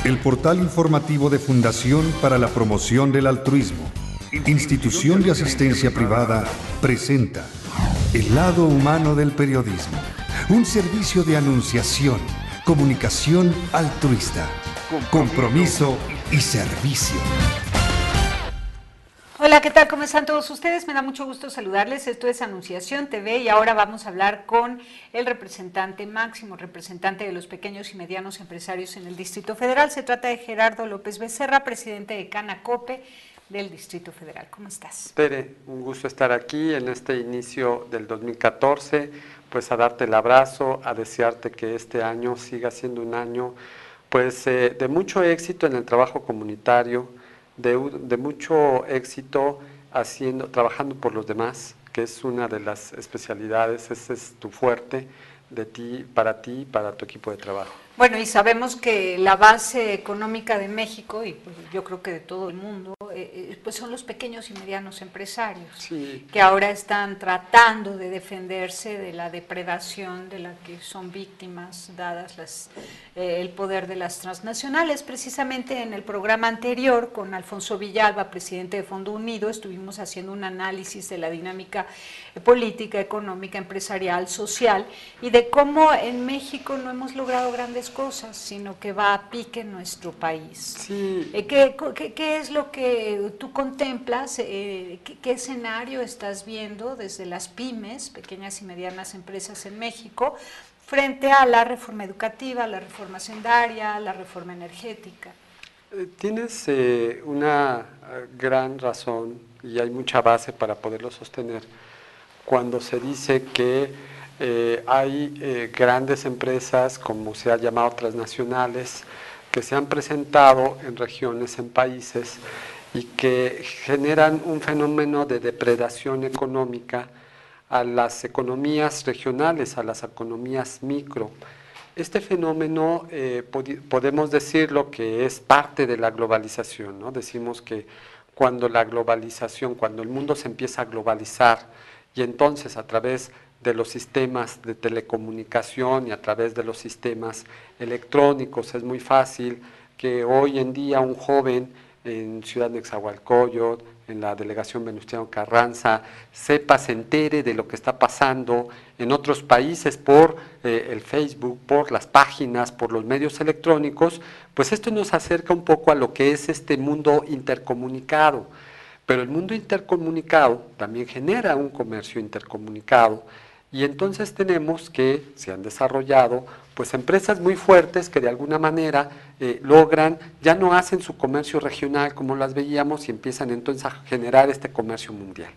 El portal informativo de Fundación para la Promoción del Altruismo, institución de asistencia privada, presenta El lado humano del periodismo, un servicio de anunciación, comunicación altruista, compromiso y servicio. Hola, ¿qué tal? ¿Cómo están todos ustedes? Me da mucho gusto saludarles. Esto es Anunciación TV y ahora vamos a hablar con el máximo representante de los pequeños y medianos empresarios en el Distrito Federal. Se trata de Gerardo López Becerra, presidente de Canacope del Distrito Federal. ¿Cómo estás? Tere, un gusto estar aquí en este inicio del 2014, pues a darte el abrazo, a desearte que este año siga siendo un año pues de mucho éxito en el trabajo comunitario, de mucho éxito trabajando por los demás, que es una de las especialidades, ese es tu fuerte de ti, para tu equipo de trabajo. Bueno, y sabemos que la base económica de México, y pues yo creo que de todo el mundo, pues son los pequeños y medianos empresarios, sí, que ahora están tratando de defenderse de la depredación de la que son víctimas, dadas el poder de las transnacionales. Precisamente en el programa anterior, con Alfonso Villalba, presidente de Fondo Unido, estuvimos haciendo un análisis de la dinámica política, económica, empresarial, social, y de cómo en México no hemos logrado grandes cosas, sino que va a pique en nuestro país. sí. ¿Qué es lo que tú contemplas? ¿Qué escenario estás viendo desde las pymes, pequeñas y medianas empresas en México, frente a la reforma educativa, la reforma hacendaria, la reforma energética? Tienes una gran razón y hay mucha base para poderlo sostener cuando se dice que hay grandes empresas, como se ha llamado transnacionales, que se han presentado en regiones, en países, y que generan un fenómeno de depredación económica a las economías regionales, a las economías micro. Este fenómeno podemos decirlo que es parte de la globalización, ¿no? Decimos que cuando la globalización, cuando el mundo se empieza a globalizar y entonces a través de los sistemas de telecomunicación y a través de los sistemas electrónicos es muy fácil que hoy en día un joven en Ciudad Nezahualcóyotl, en la delegación Venustiano Carranza, se entere de lo que está pasando en otros países por el Facebook, por las páginas, por los medios electrónicos, pues esto nos acerca un poco a lo que es este mundo intercomunicado. Pero el mundo intercomunicado también genera un comercio intercomunicado y entonces tenemos que se han desarrollado pues empresas muy fuertes que de alguna manera logran, ya no hacen su comercio regional como las veíamos y empiezan entonces a generar este comercio mundial.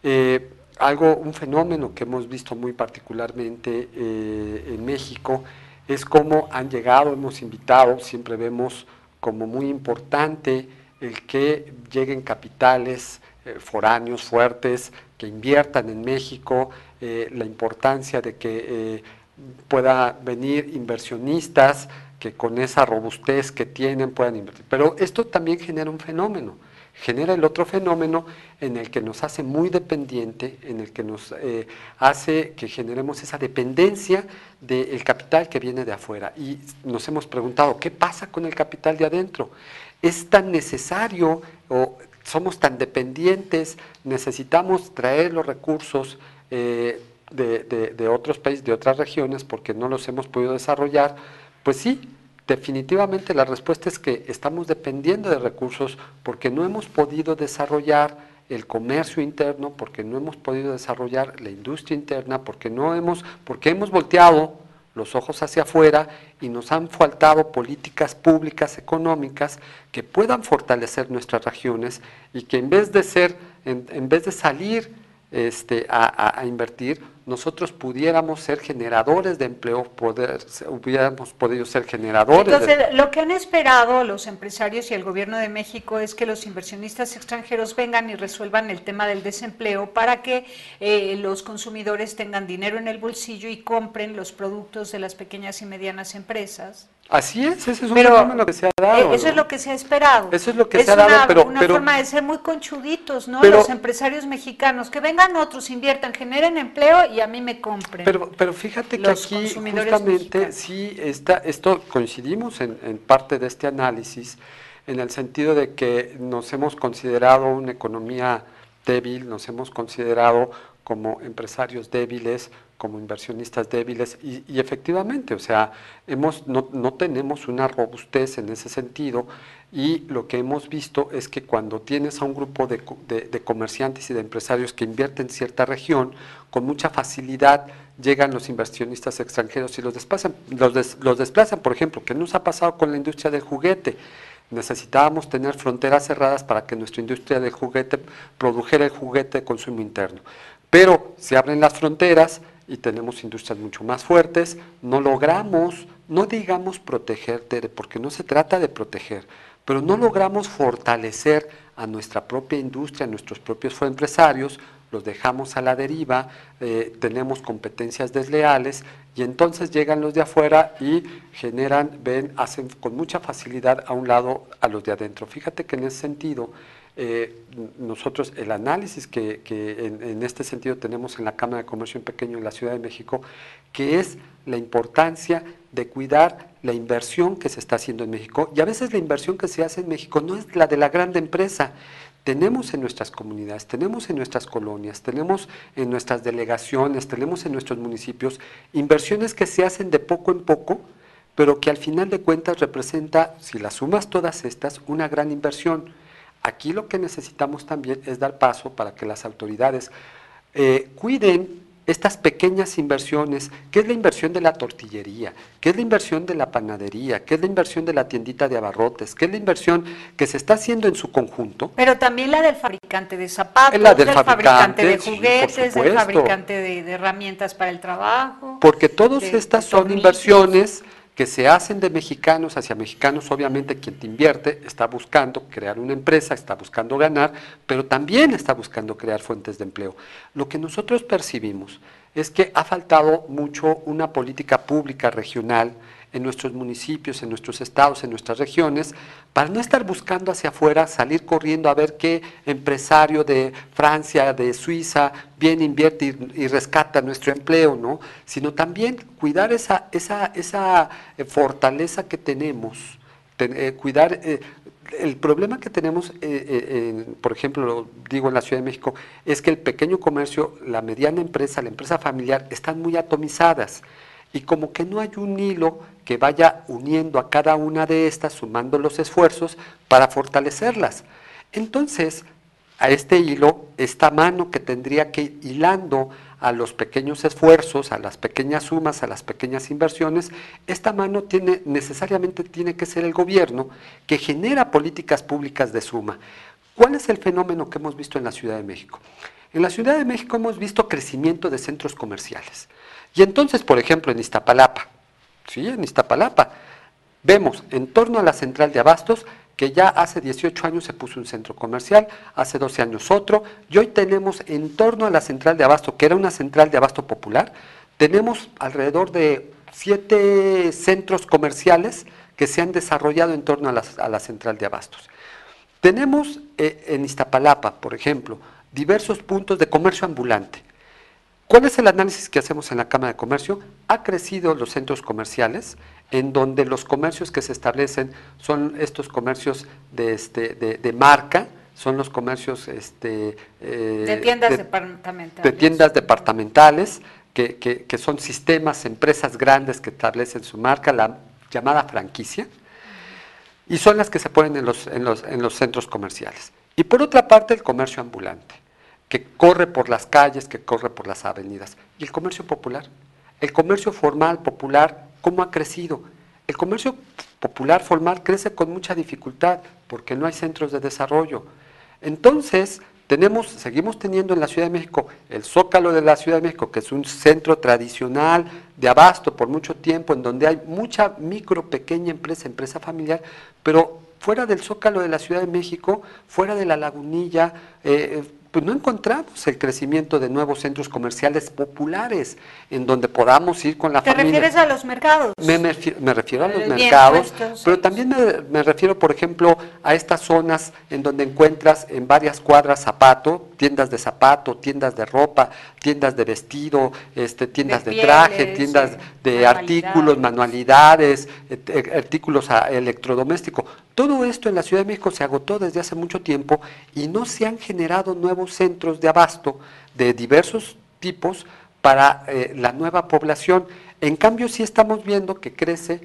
Un fenómeno que hemos visto muy particularmente en México es cómo han llegado, hemos invitado, siempre vemos como muy importante el que lleguen capitales foráneos fuertes, que inviertan en México, la importancia de que pueda venir inversionistas que con esa robustez que tienen puedan invertir. Pero esto también genera un fenómeno, genera el otro fenómeno en el que nos hace muy dependiente, en el que nos hace que generemos esa dependencia del capital que viene de afuera. Y nos hemos preguntado, ¿qué pasa con el capital de adentro? ¿Es tan necesario o somos tan dependientes, necesitamos traer los recursos de otros países, de otras regiones, porque no los hemos podido desarrollar? Pues sí, definitivamente la respuesta es que estamos dependiendo de recursos porque no hemos podido desarrollar el comercio interno, porque no hemos podido desarrollar la industria interna, porque hemos volteado los ojos hacia afuera y nos han faltado políticas públicas económicas que puedan fortalecer nuestras regiones y que en vez de salir a invertir, nosotros pudiéramos ser generadores de empleo, hubiéramos podido ser generadores. Entonces, lo que han esperado los empresarios y el gobierno de México es que los inversionistas extranjeros vengan y resuelvan el tema del desempleo para que los consumidores tengan dinero en el bolsillo y compren los productos de las pequeñas y medianas empresas. Así es, ese es un Pero fenómeno que se ha dado. eso ¿no? es lo que se ha esperado. Eso es lo que Es se ha dado, pero... una forma de ser muy conchuditos, ¿no? Pero, los empresarios mexicanos, que vengan otros, inviertan, generen empleo y a mí me compren. pero fíjate que los aquí consumidores justamente mexicanos. sí esto coincidimos en parte de este análisis, en el sentido de que nos hemos considerado una economía débil, nos hemos considerado como empresarios débiles, como inversionistas débiles, y efectivamente, o sea, no tenemos una robustez en ese sentido, y lo que hemos visto es que cuando tienes a un grupo de comerciantes y de empresarios que invierten en cierta región, con mucha facilidad llegan los inversionistas extranjeros y los desplazan. Los desplazan, por ejemplo, ¿qué nos ha pasado con la industria del juguete? Necesitábamos tener fronteras cerradas para que nuestra industria del juguete produjera el juguete de consumo interno. Pero se abren las fronteras y tenemos industrias mucho más fuertes, no logramos, no digamos proteger, porque no se trata de proteger, pero no logramos fortalecer a nuestra propia industria, a nuestros propios empresarios, los dejamos a la deriva, tenemos competencias desleales y entonces llegan los de afuera y hacen con mucha facilidad a un lado a los de adentro. Fíjate que en ese sentido, nosotros el análisis que en este sentido tenemos en la Cámara de Comercio en Pequeño en la Ciudad de México, que es la importancia de cuidar la inversión que se está haciendo en México, y a veces la inversión que se hace en México no es la de la gran empresa. Tenemos en nuestras comunidades, tenemos en nuestras colonias, tenemos en nuestras delegaciones, tenemos en nuestros municipios inversiones que se hacen de poco en poco, pero que al final de cuentas representa, si las sumas todas estas, una gran inversión. Aquí lo que necesitamos también es dar paso para que las autoridades cuiden estas pequeñas inversiones, ¿qué es la inversión de la tortillería? ¿Qué es la inversión de la panadería? ¿Qué es la inversión de la tiendita de abarrotes? ¿Qué es la inversión que se está haciendo en su conjunto? Pero también la del fabricante de zapatos, La del fabricante de sí, juguetes, del fabricante de herramientas para el trabajo. Porque todas estas son tornillos. inversiones que se hacen de mexicanos hacia mexicanos. Obviamente quien te invierte está buscando crear una empresa, está buscando ganar, pero también está buscando crear fuentes de empleo. Lo que nosotros percibimos es que ha faltado mucho una política pública regional en nuestros municipios, en nuestros estados, en nuestras regiones, para no estar buscando hacia afuera, salir corriendo a ver qué empresario de Francia, de Suiza, viene, invierte y rescata nuestro empleo, ¿no? Sino también cuidar esa fortaleza que tenemos, cuidar el problema que tenemos, por ejemplo, lo digo en la Ciudad de México, es que el pequeño comercio, la mediana empresa, la empresa familiar, están muy atomizadas. Y como que no hay un hilo que vaya uniendo a cada una de estas, sumando los esfuerzos para fortalecerlas. Entonces, a este hilo, esta mano que tendría que ir hilando a los pequeños esfuerzos, a las pequeñas sumas, a las pequeñas inversiones, esta mano necesariamente tiene que ser el gobierno que genera políticas públicas de suma. ¿Cuál es el fenómeno que hemos visto en la Ciudad de México? En la Ciudad de México hemos visto crecimiento de centros comerciales. Y entonces, por ejemplo, en Iztapalapa, ¿sí? En Iztapalapa, vemos en torno a la central de abastos que ya hace 18 años se puso un centro comercial, hace 12 años otro, y hoy tenemos en torno a la central de abasto, que era una central de abasto popular, tenemos alrededor de 7 centros comerciales que se han desarrollado en torno a la central de abastos. Tenemos en Iztapalapa, por ejemplo, diversos puntos de comercio ambulante. ¿Cuál es el análisis que hacemos en la Cámara de Comercio? Ha crecido los centros comerciales, en donde los comercios que se establecen son estos comercios de marca, son los comercios de tiendas departamentales. De tiendas departamentales, que son sistemas, empresas grandes que establecen su marca, la llamada franquicia, y son las que se ponen en los centros comerciales. Y por otra parte, el comercio ambulante, que corre por las calles, que corre por las avenidas. ¿Y el comercio popular? El comercio formal, popular, ¿cómo ha crecido? El comercio popular, formal, crece con mucha dificultad, porque no hay centros de desarrollo. Entonces, seguimos teniendo en la Ciudad de México el Zócalo de la Ciudad de México, que es un centro tradicional de abasto por mucho tiempo, en donde hay mucha micro, pequeña empresa familiar, pero fuera del Zócalo de la Ciudad de México, fuera de la Lagunilla, pues no encontramos el crecimiento de nuevos centros comerciales populares en donde podamos ir con la familia. ¿Te refieres a los mercados? Me refiero a los Bien mercados, puestos, pero sí. también me refiero, por ejemplo, a estas zonas en donde encuentras en varias cuadras zapato, tiendas de ropa, tiendas de vestido, tiendas de traje, pieles, tiendas de manualidades. artículos, manualidades, artículos electrodomésticos. Todo esto en la Ciudad de México se agotó desde hace mucho tiempo y no se han generado nuevos centros de abasto de diversos tipos para la nueva población. En cambio, sí estamos viendo que crece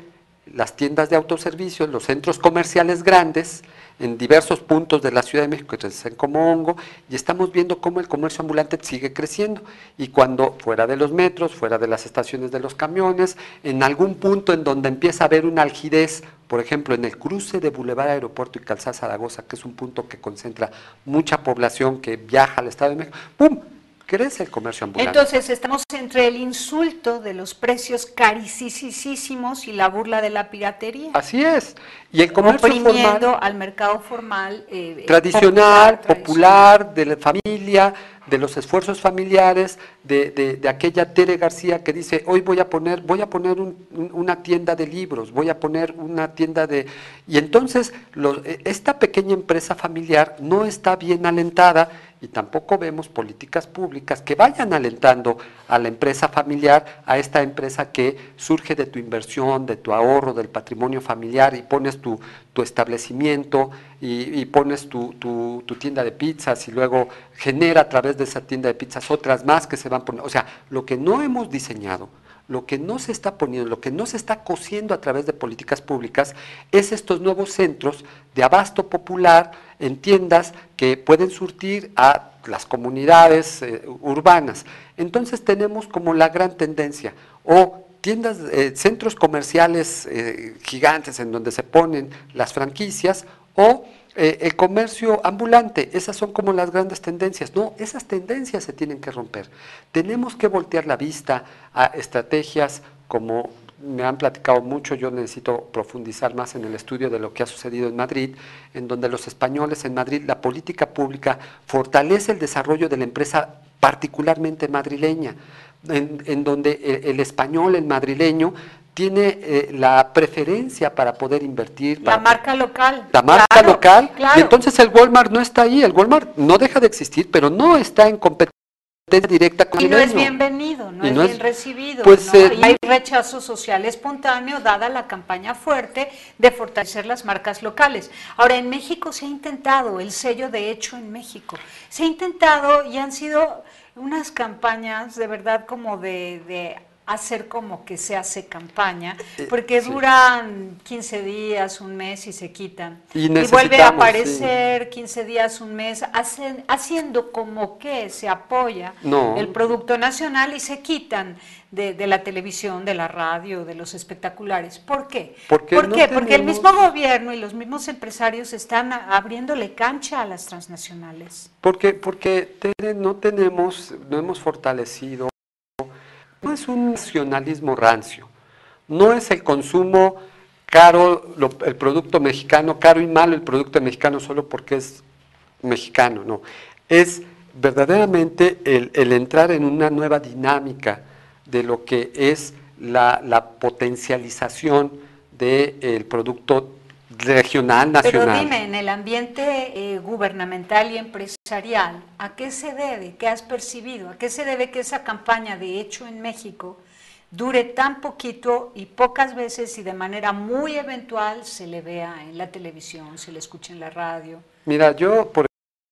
las tiendas de autoservicios, los centros comerciales grandes, en diversos puntos de la Ciudad de México que crecen como hongo, y estamos viendo cómo el comercio ambulante sigue creciendo. Y cuando fuera de los metros, fuera de las estaciones de los camiones, en algún punto en donde empieza a haber una algidez, por ejemplo, en el cruce de Boulevard Aeropuerto y Calzada Zaragoza, que es un punto que concentra mucha población que viaja al Estado de México, ¡pum!, crece el comercio ambulante. Entonces estamos entre el insulto de los precios carísimos y la burla de la piratería. Así es. Y el comercio oprimiendo formal, al mercado formal tradicional, popular, de la familia, de los esfuerzos familiares, de aquella Tere García que dice, hoy voy a poner una tienda de libros, voy a poner una tienda de... Y entonces esta pequeña empresa familiar no está bien alentada, y tampoco vemos políticas públicas que vayan alentando a la empresa familiar, a esta empresa que surge de tu inversión, de tu ahorro, del patrimonio familiar, y pones tu establecimiento y pones tu tienda de pizzas y luego genera a través de esa tienda de pizzas otras más que se van poniendo. O sea, lo que no hemos diseñado, lo que no se está poniendo, lo que no se está cosiendo a través de políticas públicas es estos nuevos centros de abasto popular en tiendas que pueden surtir a las comunidades urbanas. Entonces tenemos como la gran tendencia, o tiendas, centros comerciales gigantes en donde se ponen las franquicias, o el comercio ambulante. Esas son como las grandes tendencias. No, esas tendencias se tienen que romper. Tenemos que voltear la vista a estrategias como me han platicado mucho. Yo necesito profundizar más en el estudio de lo que ha sucedido en Madrid, en donde los españoles en Madrid, la política pública fortalece el desarrollo de la empresa particularmente madrileña, en donde el español, el madrileño, tiene la preferencia para poder invertir. La marca local. La marca local, y entonces el Walmart no está ahí, el Walmart no deja de existir, pero no está en competencia directa con y el no es dueño. bienvenido, no es bien recibido, pues, ¿no? Y hay rechazo social espontáneo dada la campaña fuerte de fortalecer las marcas locales. Ahora, en México se ha intentado el sello de hecho en México, se ha intentado y han sido unas campañas de verdad como de hacer como que se hace campaña, porque duran 15 días, un mes y se quitan. Y vuelve a aparecer 15 días, un mes, haciendo como que se apoya el producto nacional y se quitan de la televisión, de la radio, de los espectaculares. ¿Por qué? Porque el mismo gobierno y los mismos empresarios están abriéndole cancha a las transnacionales. Porque no hemos fortalecido. No es un nacionalismo rancio, no es el consumo caro, el producto mexicano, caro y malo el producto mexicano solo porque es mexicano, no. Es verdaderamente el entrar en una nueva dinámica de lo que es la potencialización del producto regional, nacional. Pero dime, en el ambiente gubernamental y empresarial, ¿a qué se debe? ¿Qué has percibido? ¿A qué se debe que esa campaña de hecho en México dure tan poquito y pocas veces y de manera muy eventual se le vea en la televisión, se le escuche en la radio? Mira, yo, por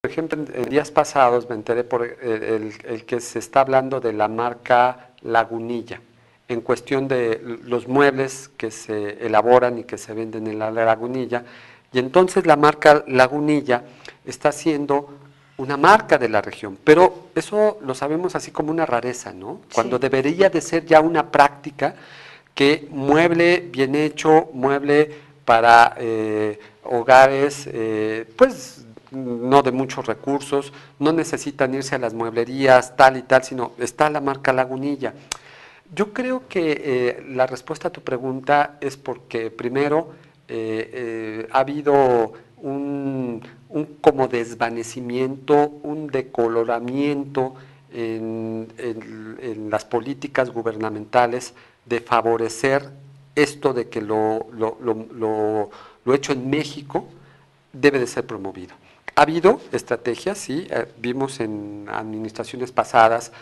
ejemplo, en días pasados me enteré por el que se está hablando de la marca Lagunilla, en cuestión de los muebles que se elaboran y que se venden en la Lagunilla, y entonces la marca Lagunilla está siendo una marca de la región, pero eso lo sabemos así como una rareza, ¿no? Cuando debería de ser ya una práctica que mueble bien hecho, mueble para hogares, pues no de muchos recursos, no necesitan irse a las mueblerías tal y tal, sino está la marca Lagunilla. Yo creo que la respuesta a tu pregunta es porque primero ha habido un como desvanecimiento, un decoloramiento en las políticas gubernamentales de favorecer esto de que lo hecho en México debe de ser promovido. Ha habido estrategias, sí, vimos en administraciones pasadas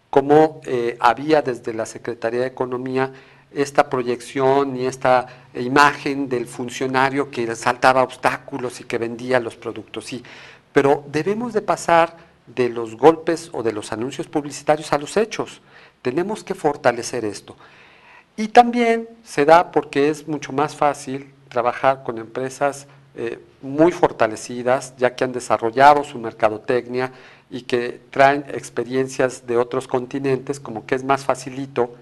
cómo había desde la Secretaría de Economía esta proyección y esta imagen del funcionario que saltaba obstáculos y que vendía los productos, sí, pero debemos de pasar de los golpes o de los anuncios publicitarios a los hechos. Tenemos que fortalecer esto. Y también se da porque es mucho más fácil trabajar con empresas muy fortalecidas, ya que han desarrollado su mercadotecnia y que traen experiencias de otros continentes, como que es más facilito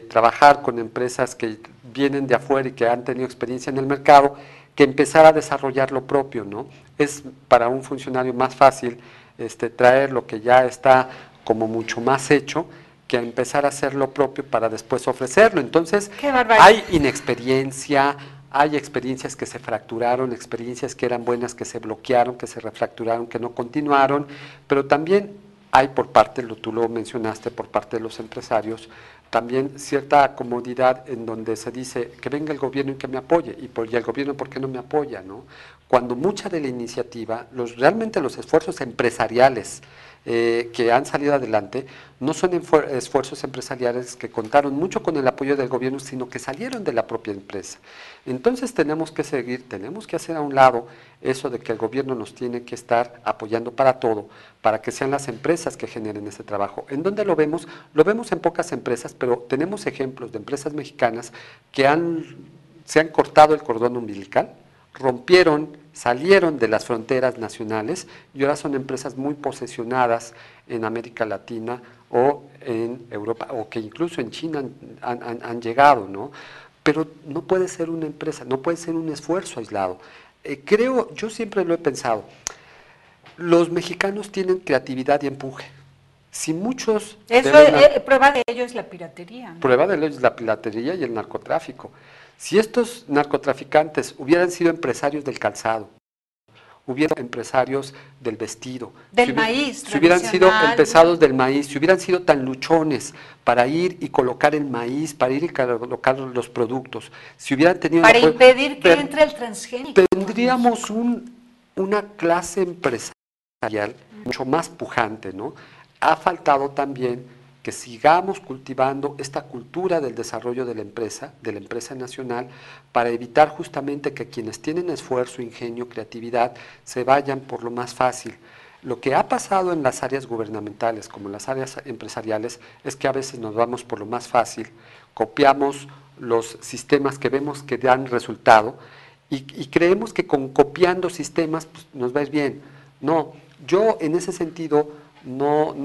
trabajar con empresas que vienen de afuera y que han tenido experiencia en el mercado, que empezar a desarrollar lo propio, ¿no? Es para un funcionario más fácil traer lo que ya está como mucho más hecho, que a empezar a hacer lo propio para después ofrecerlo. Entonces, hay inexperiencia, hay experiencias que se fracturaron, experiencias que eran buenas, que se bloquearon, que se refracturaron, que no continuaron, pero también hay por parte, tú lo mencionaste, por parte de los empresarios, también cierta comodidad en donde se dice que venga el gobierno y que me apoye, y el gobierno ¿por qué no me apoya? ¿No? Cuando mucha de la iniciativa, realmente los esfuerzos empresariales que han salido adelante, no son esfuerzos empresariales que contaron mucho con el apoyo del gobierno, sino que salieron de la propia empresa. Entonces tenemos que seguir, tenemos que hacer a un lado eso de que el gobierno nos tiene que estar apoyando para todo, para que sean las empresas que generen ese trabajo. ¿En dónde lo vemos? Lo vemos en pocas empresas, pero tenemos ejemplos de empresas mexicanas que se han cortado el cordón umbilical, rompieron, salieron de las fronteras nacionales y ahora son empresas muy posesionadas en América Latina o en Europa, o que incluso en China han llegado, ¿no? Pero no puede ser una empresa, no puede ser un esfuerzo aislado. Yo siempre lo he pensado, los mexicanos tienen creatividad y empuje. Si muchos... prueba de ello es la piratería, ¿no? Prueba de ello es la piratería y el narcotráfico. Si estos narcotraficantes hubieran sido empresarios del calzado, hubieran empresarios del vestido, del maíz, si hubieran sido empezados del maíz, si hubieran sido tan luchones para ir y colocar el maíz, para ir y colocar los productos, si hubieran tenido... Para impedir que entre el transgénico. Tendríamos una clase empresarial mucho más pujante, ¿no? Ha faltado también que sigamos cultivando esta cultura del desarrollo de la empresa nacional, para evitar justamente que quienes tienen esfuerzo, ingenio, creatividad, se vayan por lo más fácil. Lo que ha pasado en las áreas gubernamentales como en las áreas empresariales es que a veces nos vamos por lo más fácil, copiamos los sistemas que vemos que dan resultado y creemos que copiando sistemas pues, nos va a ir bien. No, yo en ese sentido... No,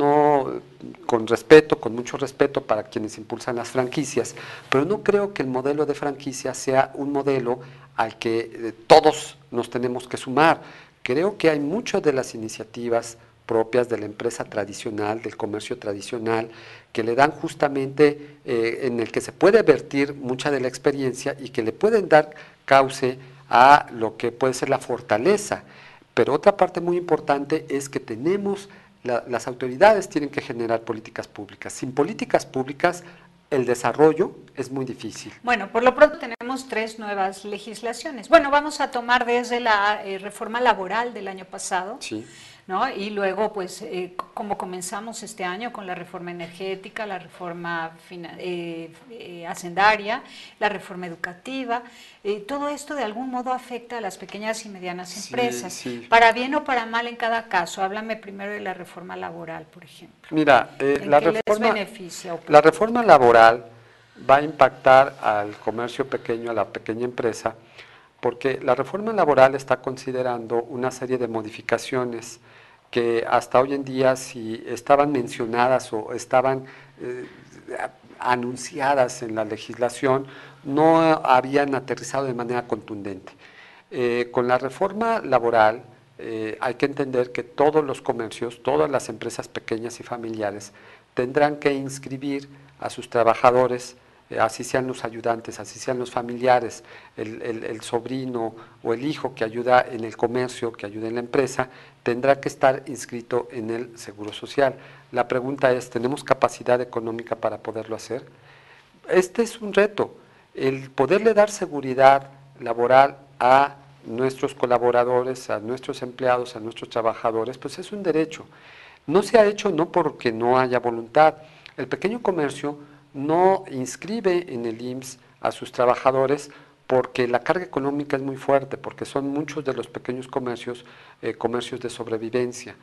con respeto, con mucho respeto para quienes impulsan las franquicias, pero no creo que el modelo de franquicia sea un modelo al que todos nos tenemos que sumar. Creo que hay muchas de las iniciativas propias de la empresa tradicional, del comercio tradicional, que le dan justamente, en el que se puede vertir mucha de la experiencia y que le pueden dar cauce a lo que puede ser la fortaleza. Pero otra parte muy importante es que las autoridades tienen que generar políticas públicas. Sin políticas públicas, el desarrollo es muy difícil. Bueno, por lo pronto tenemos 3 nuevas legislaciones. Bueno, vamos a tomar desde la reforma laboral del año pasado. Sí. ¿No? Y luego, pues, como comenzamos este año con la reforma energética, la reforma hacendaria, la reforma educativa, todo esto de algún modo afecta a las pequeñas y medianas empresas, sí. Para bien o para mal en cada caso. Háblame primero de la reforma laboral, por ejemplo. Mira, la reforma laboral va a impactar al comercio pequeño, a la pequeña empresa, porque la reforma laboral está considerando una serie de modificaciones que hasta hoy en día, si estaban mencionadas o estaban anunciadas en la legislación, no habían aterrizado de manera contundente. Con la reforma laboral hay que entender que todos los comercios, todas las empresas pequeñas y familiares tendrán que inscribir a sus trabajadores así sean los ayudantes, así sean los familiares, el sobrino o el hijo que ayuda en el comercio, que ayuda en la empresa, tendrá que estar inscrito en el Seguro Social. La pregunta es, ¿tenemos capacidad económica para poderlo hacer? Este es un reto, el poderle dar seguridad laboral a nuestros colaboradores, a nuestros empleados, a nuestros trabajadores, pues es un derecho. No se ha hecho no porque no haya voluntad. El pequeño comercio no inscribe en el IMSS a sus trabajadores porque la carga económica es muy fuerte, porque son muchos de los pequeños comercios, comercios de sobrevivencia.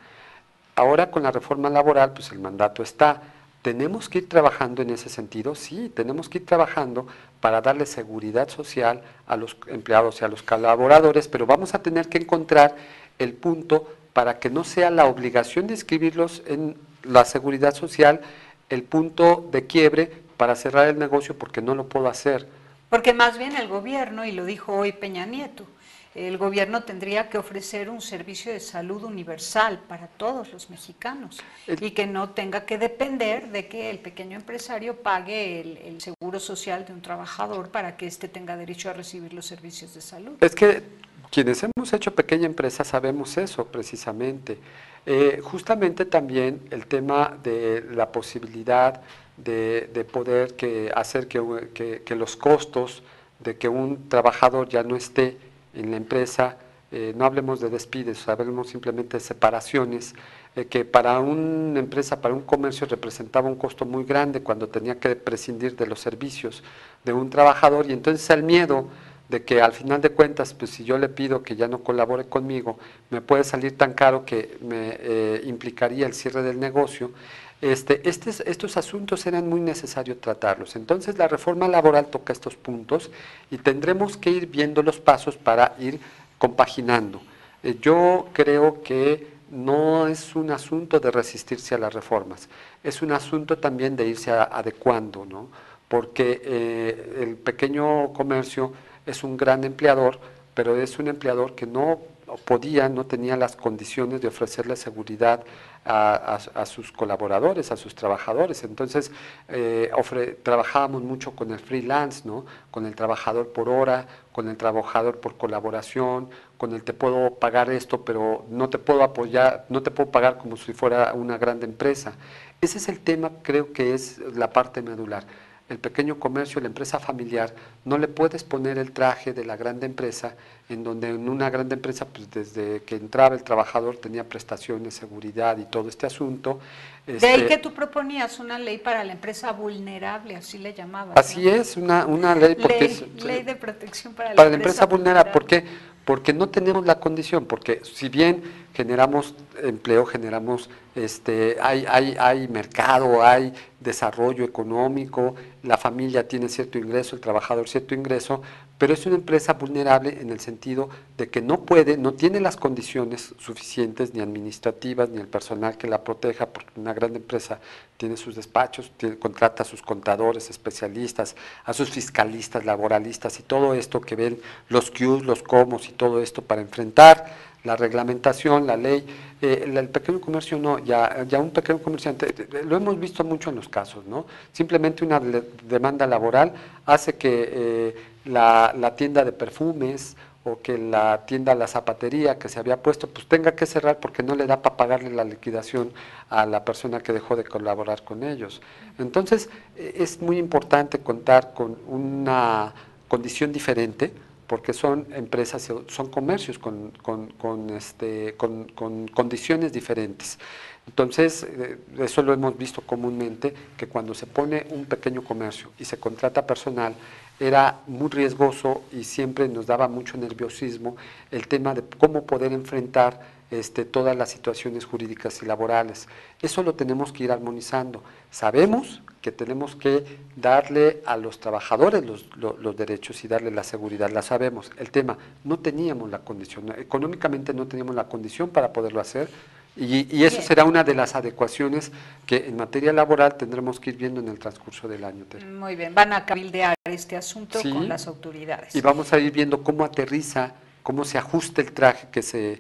Ahora con la reforma laboral, pues el mandato está. ¿Tenemos que ir trabajando en ese sentido? Sí, tenemos que ir trabajando para darle seguridad social a los empleados y a los colaboradores, pero vamos a tener que encontrar el punto para que no sea la obligación de inscribirlos en la seguridad social el punto de quiebre para cerrar el negocio porque no lo puedo hacer. Porque más bien el gobierno, y lo dijo hoy Peña Nieto, el gobierno tendría que ofrecer un servicio de salud universal para todos los mexicanos y que no tenga que depender de que el pequeño empresario pague el seguro social de un trabajador para que éste tenga derecho a recibir los servicios de salud. Es que quienes hemos hecho pequeña empresa sabemos eso precisamente. Justamente también el tema de la posibilidad de poder hacer que los costos de que un trabajador ya no esté en la empresa, no hablemos de despidos, hablemos simplemente de separaciones, que para una empresa, para un comercio representaba un costo muy grande cuando tenía que prescindir de los servicios de un trabajador, y entonces el miedo de que al final de cuentas, pues si yo le pido que ya no colabore conmigo, me puede salir tan caro que me implicaría el cierre del negocio. Estos asuntos eran muy necesarios tratarlos. Entonces la reforma laboral toca estos puntos y tendremos que ir viendo los pasos para ir compaginando. Yo creo que no es un asunto de resistirse a las reformas, es un asunto también de irse adecuando, ¿no? Porque el pequeño comercio es un gran empleador, pero es un empleador que no tenía las condiciones de ofrecerle seguridad a sus colaboradores, a sus trabajadores. Entonces, trabajábamos mucho con el freelance, ¿no? Con el trabajador por hora, con el trabajador por colaboración, con el te puedo pagar esto, pero no te puedo apoyar, no te puedo pagar como si fuera una gran empresa. Ese es el tema, creo que es la parte medular. El pequeño comercio, la empresa familiar, no le puedes poner el traje de la grande empresa, en donde en una grande empresa, pues desde que entraba el trabajador tenía prestaciones, seguridad y todo este asunto. De ahí que tú proponías una ley para la empresa vulnerable, así le llamabas. Así, ¿no? Es, una ley, porque ley de protección para la empresa vulnerable. ¿Por qué? Porque no tenemos la condición, porque si bien generamos empleo, generamos, hay mercado, hay desarrollo económico, la familia tiene cierto ingreso, el trabajador cierto ingreso, pero es una empresa vulnerable en el sentido de que no tiene las condiciones suficientes, ni administrativas, ni el personal que la proteja, porque una gran empresa tiene sus despachos, contrata a sus contadores, especialistas, a sus fiscalistas, laboralistas y todo esto que ven los Qs, los comos y todo esto para enfrentar la reglamentación, la ley. El pequeño comercio no, ya un pequeño comerciante, lo hemos visto mucho en los casos, ¿no? Simplemente una demanda laboral hace que la tienda de perfumes o que la tienda, la zapatería que se había puesto, pues tenga que cerrar porque no le da para pagarle la liquidación a la persona que dejó de colaborar con ellos. Entonces, es muy importante contar con una condición diferente, porque son empresas, son comercios con condiciones diferentes. Entonces, eso lo hemos visto comúnmente, que cuando se pone un pequeño comercio y se contrata personal, era muy riesgoso y siempre nos daba mucho nerviosismo el tema de cómo poder enfrentar todas las situaciones jurídicas y laborales. Eso lo tenemos que ir armonizando. Sabemos que tenemos que darle a los trabajadores los derechos y darle la seguridad, la sabemos. El tema, no teníamos la condición, económicamente no teníamos la condición para poderlo hacer, y eso será una de las adecuaciones que en materia laboral tendremos que ir viendo en el transcurso del año. Muy bien, van a cabildear este asunto con las autoridades. Y vamos a ir viendo cómo aterriza, cómo se ajusta el traje que se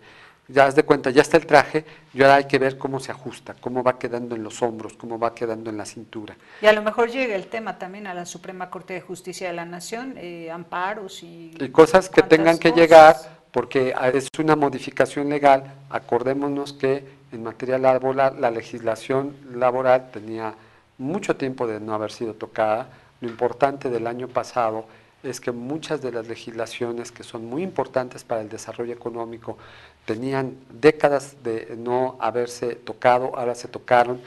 Ya haz de cuenta, ya está el traje, y ahora hay que ver cómo se ajusta, cómo va quedando en los hombros, cómo va quedando en la cintura. Y a lo mejor llega el tema también a la Suprema Corte de Justicia de la Nación, amparos Y cosas que tengan que llegar, porque es una modificación legal. Acordémonos que en materia laboral, la legislación laboral tenía mucho tiempo de no haber sido tocada. Lo importante del año pasado es que muchas de las legislaciones que son muy importantes para el desarrollo económico tenían décadas de no haberse tocado, ahora se tocaron.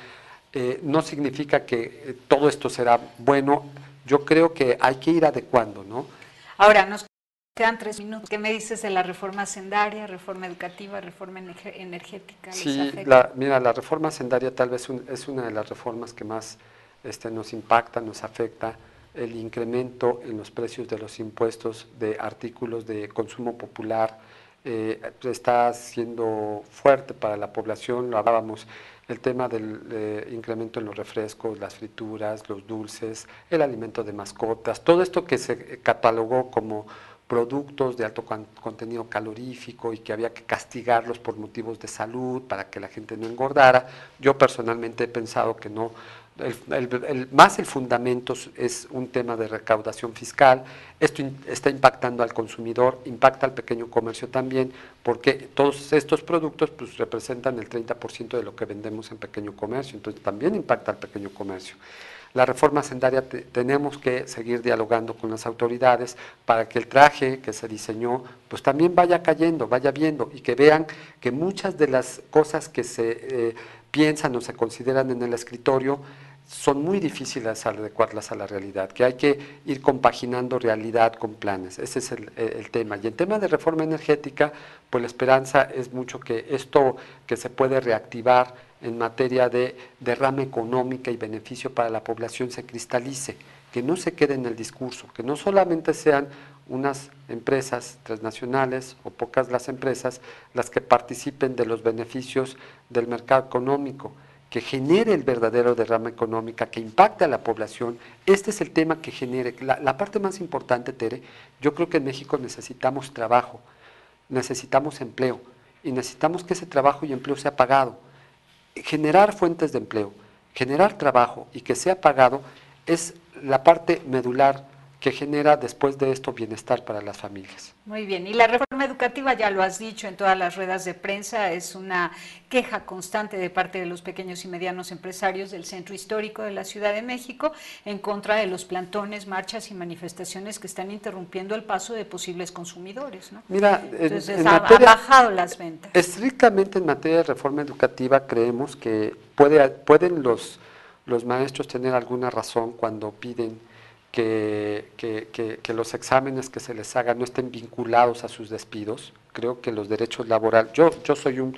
No significa que todo esto será bueno, yo creo que hay que ir adecuando, ¿no? Ahora, nos quedan 3 minutos. ¿Qué me dices de la reforma hacendaria, reforma educativa, reforma energética? Sí, mira, la reforma hacendaria tal vez es una de las reformas que más nos impacta, nos afecta. El incremento en los precios de los impuestos de artículos de consumo popular está siendo fuerte para la población, lo hablábamos, el tema del incremento en los refrescos, las frituras, los dulces, el alimento de mascotas, todo esto que se catalogó como productos de alto contenido calorífico y que había que castigarlos por motivos de salud para que la gente no engordara. Yo personalmente he pensado que no, más el fundamento es un tema de recaudación fiscal. Esto está impactando al consumidor, impacta al pequeño comercio también, porque todos estos productos pues representan el 30% de lo que vendemos en pequeño comercio, entonces también impacta al pequeño comercio. La reforma hacendaria tenemos que seguir dialogando con las autoridades para que el traje que se diseñó pues también vaya cayendo, vaya viendo y que vean que muchas de las cosas que se piensan o se consideran en el escritorio son muy difíciles adecuarlas a la realidad, que hay que ir compaginando realidad con planes, ese es el tema. Y en tema de reforma energética, pues la esperanza es mucho que esto que se puede reactivar en materia de derrama económica y beneficio para la población se cristalice, que no se quede en el discurso, que no solamente sean unas empresas transnacionales o pocas las empresas las que participen de los beneficios del mercado económico, que genere el verdadero derrama económica, que impacte a la población. Este es el tema que genere. La parte más importante, Tere, yo creo que en México necesitamos trabajo, necesitamos empleo, y necesitamos que ese trabajo y empleo sea pagado. Generar fuentes de empleo, generar trabajo y que sea pagado es la parte medular que genera después de esto bienestar para las familias. Muy bien, y la reforma educativa, ya lo has dicho en todas las ruedas de prensa, es una queja constante de parte de los pequeños y medianos empresarios del centro histórico de la Ciudad de México en contra de los plantones, marchas y manifestaciones que están interrumpiendo el paso de posibles consumidores, ¿no? Mira, entonces ha bajado las ventas. Estrictamente en materia de reforma educativa creemos que pueden los maestros tener alguna razón cuando piden que los exámenes que se les hagan no estén vinculados a sus despidos. Creo que los derechos laborales, yo soy un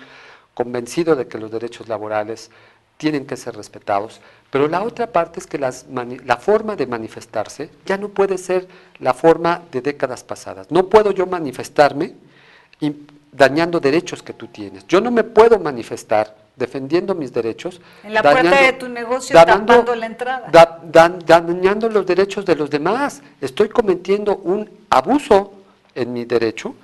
convencido de que los derechos laborales tienen que ser respetados, pero la otra parte es que la forma de manifestarse ya no puede ser la forma de décadas pasadas. No puedo yo manifestarme dañando derechos que tú tienes. Yo no me puedo manifestar defendiendo mis derechos. En la puerta de tu negocio tapando la entrada. Dañando los derechos de los demás. Estoy cometiendo un abuso en mi derecho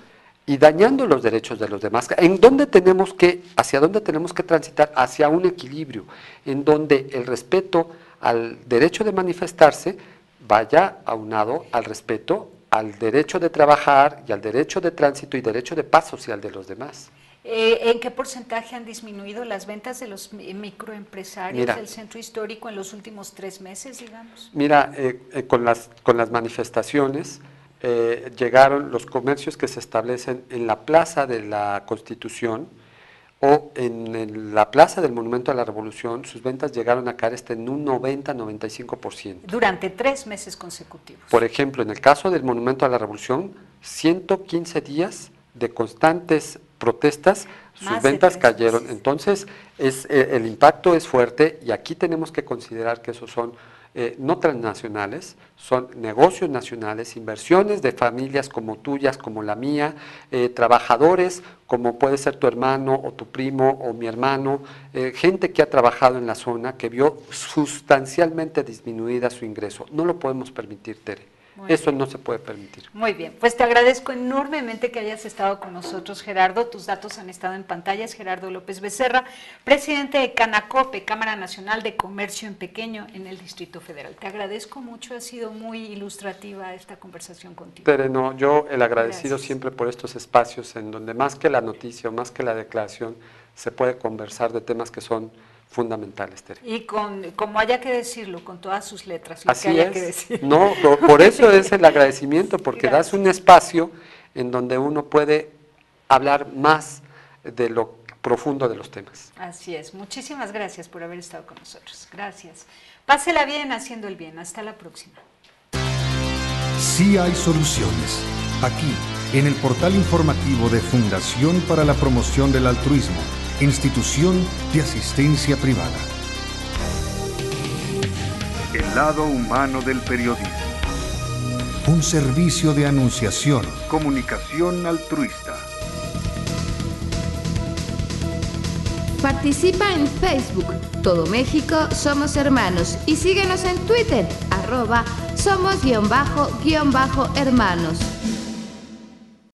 y dañando los derechos de los demás. ¿Hacia dónde tenemos que transitar? Hacia un equilibrio, en donde el respeto al derecho de manifestarse vaya aunado al respeto al derecho de trabajar y al derecho de tránsito y derecho de paz social de los demás. ¿En qué porcentaje han disminuido las ventas de los microempresarios del centro histórico en los últimos 3 meses, digamos? Mira, con las manifestaciones llegaron los comercios que se establecen en la Plaza de la Constitución o en la Plaza del Monumento a la Revolución, sus ventas llegaron a caer en un 90-95%. Durante 3 meses consecutivos. Por ejemplo, en el caso del Monumento a la Revolución, 115 días de constantes protestas, sus ventas cayeron. Entonces, el impacto es fuerte y aquí tenemos que considerar que esos son no transnacionales, son negocios nacionales, inversiones de familias como tuyas, como la mía, trabajadores como puede ser tu hermano o tu primo o mi hermano, gente que ha trabajado en la zona, que vio sustancialmente disminuida su ingreso. No lo podemos permitir, Tere. Eso no se puede permitir. Muy bien, pues te agradezco enormemente que hayas estado con nosotros, Gerardo. Tus datos han estado en pantalla. Es Gerardo López Becerra, presidente de Canacope, Cámara Nacional de Comercio en Pequeño en el Distrito Federal. Te agradezco mucho, ha sido muy ilustrativa esta conversación contigo. Pero no, yo el agradecido Gracias. siempre por estos espacios en donde más que la noticia o más que la declaración se puede conversar de temas que son fundamentales, Tere. Y como haya que decirlo, con todas sus letras, lo Así que haya es. que decir. No, por eso es el agradecimiento, porque Gracias. das un espacio en donde uno puede hablar más de lo profundo de los temas. Así es. Muchísimas gracias por haber estado con nosotros. Gracias. Pásela bien haciendo el bien. Hasta la próxima. Sí hay soluciones. Aquí, en el portal informativo de Fundación para la Promoción del Altruismo, Institución de Asistencia Privada. El lado humano del periodismo. Un servicio de anunciación, comunicación altruista. Participa en Facebook, Todo México Somos Hermanos, y síguenos en Twitter, @somos_hermanos.